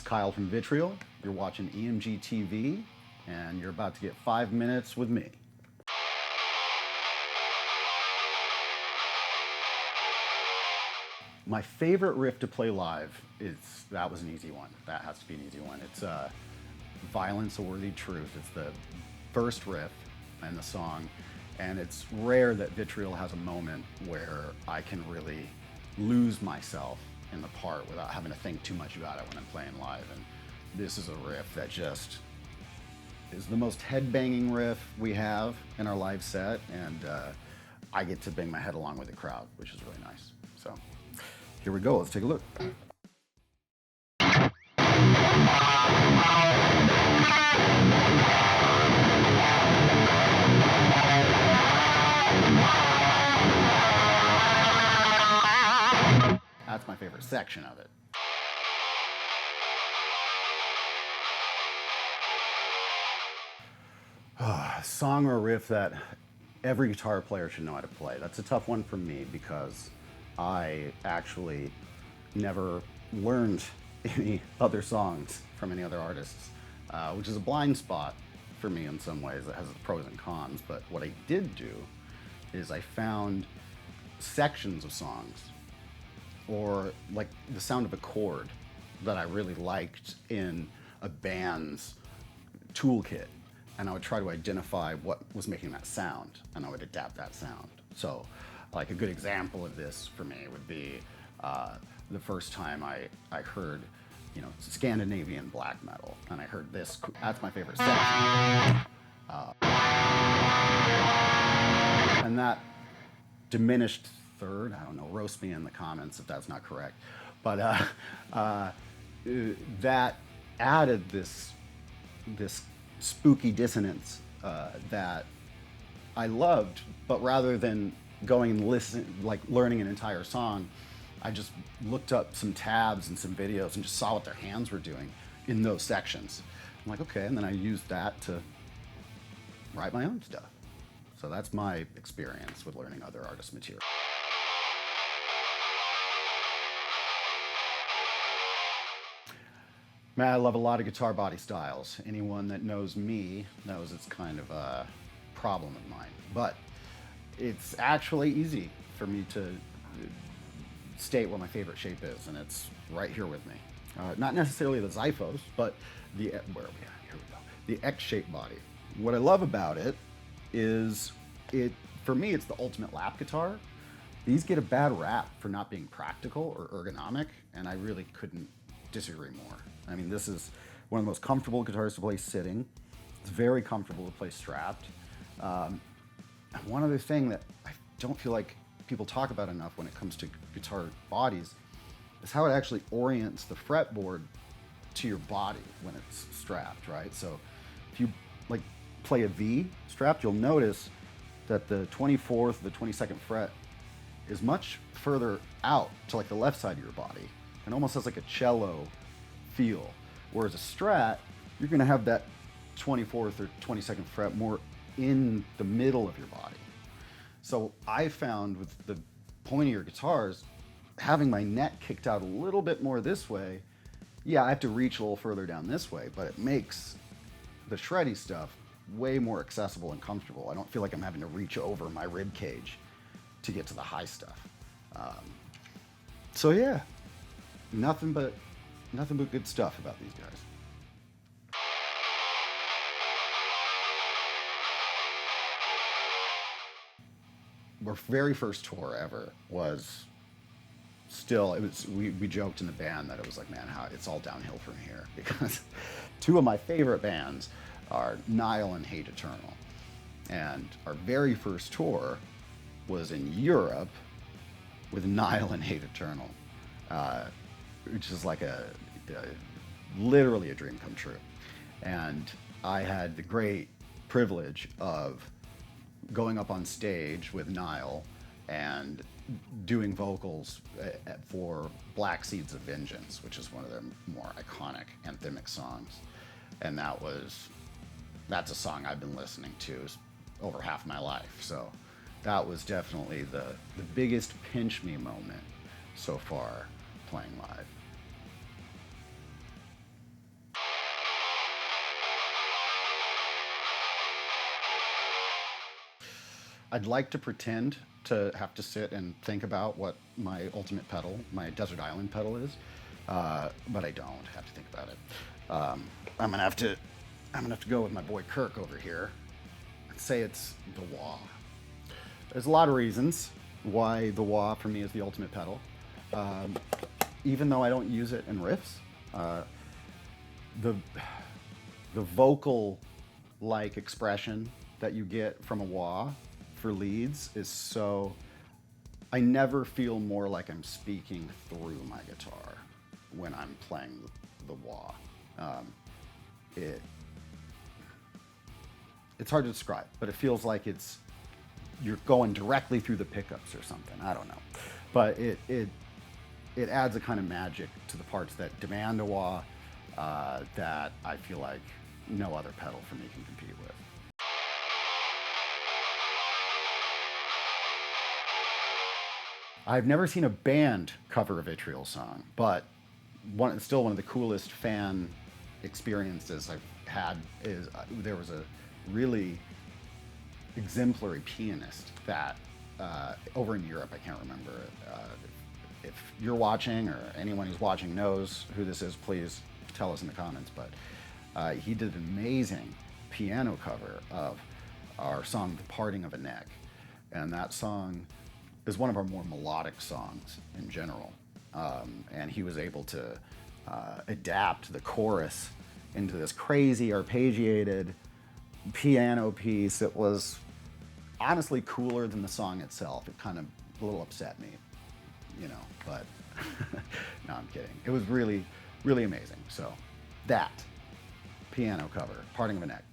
Kyle from Vitriol. You're watching EMGtv, and you're about to get 5 minutes with me. My favorite riff to play live that was an easy one. That has to be an easy one. It's Violence, a Worthy Truth. It's the first riff in the song, and it's rare that Vitriol has a moment where I can really lose myself in the part without having to think too much about it when I'm playing live. And this is a riff that just is the most head-banging riff we have in our live set, and I get to bang my head along with the crowd, which is really nice. So here we go, let's take a look. That's my favorite section of it. Song or riff that every guitar player should know how to play. That's a tough one for me because I actually never learned any other songs from any other artists, which is a blind spot for me in some ways. It has its pros and cons, but what I did do is I found sections of songs or like the sound of a chord that I really liked in a band's toolkit, and I would try to identify what was making that sound, and I would adapt that sound. So like a good example of this for me would be the first time I heard, Scandinavian black metal, and I heard this. That's my favorite section. And that diminished third, I don't know, roast me in the comments if that's not correct, but that added this spooky dissonance that I loved, but rather than going and learning an entire song, I just looked up some tabs and some videos and just saw what their hands were doing in those sections. I'm like, okay, and then I used that to write my own stuff. So that's my experience with learning other artists' material. Man, I love a lot of guitar body styles. Anyone that knows me knows it's kind of a problem of mine. But it's actually easy for me to state what my favorite shape is, and it's right here with me. Not necessarily the Xiphos, but the X-shaped body. What I love about it is for me, it's the ultimate lap guitar. These get a bad rap for not being practical or ergonomic, and I really couldn't disagree more. I mean, this is one of the most comfortable guitars to play sitting. It's very comfortable to play strapped. One other thing that I don't feel like people talk about enough when it comes to guitar bodies is how it actually orients the fretboard to your body when it's strapped, right? So if you play a V strapped, you'll notice that the 24th, the 22nd fret is much further out to the left side of your body, and almost has like a cello feel. Whereas a Strat, you're gonna have that 24th or 22nd fret more in the middle of your body. So I found with the pointier guitars, having my neck kicked out a little bit more this way, yeah, I have to reach a little further down this way, but it makes the shreddy stuff way more accessible and comfortable. I don't feel like I'm having to reach over my rib cage to get to the high stuff. So yeah, nothing but good stuff about these guys. Our very first tour ever was we joked in the band that it was like, man, it's all downhill from here, because two of my favorite bands are Nile and Hate Eternal. And our very first tour was in Europe with Nile and Hate Eternal, which is like literally a dream come true. And I had the great privilege of going up on stage with Nile and doing vocals for Black Seeds of Vengeance, which is one of their more iconic anthemic songs. And that's a song I've been listening to over half my life. So that was definitely the biggest pinch me moment so far playing live. I'd like to pretend to have to sit and think about what my ultimate pedal, my Desert Island pedal is, but I don't have to think about it. I'm gonna have to go with my boy Kirk over here and say it's the wah. There's a lot of reasons why the wah for me is the ultimate pedal. Even though I don't use it in riffs, the vocal-like expression that you get from a wah for leads is so... I never feel more like I'm speaking through my guitar when I'm playing the wah. It's hard to describe, but it feels like you're going directly through the pickups or something. I don't know, but it adds a kind of magic to the parts that demand a wah that I feel like no other pedal for me can compete with. I've never seen a band cover a Vitriol song, but still one of the coolest fan experiences I've had is there was a really exemplary pianist that over in Europe, I can't remember. If you're watching or anyone who's watching knows who this is, please tell us in the comments. But he did an amazing piano cover of our song, The Parting of a Neck. And that song is one of our more melodic songs in general. And he was able to adapt the chorus into this crazy arpeggiated piano piece. It was honestly cooler than the song itself. It kind of a little upset me, you know, but no, I'm kidding. It was really, really amazing. So that piano cover, Parting of a Neck.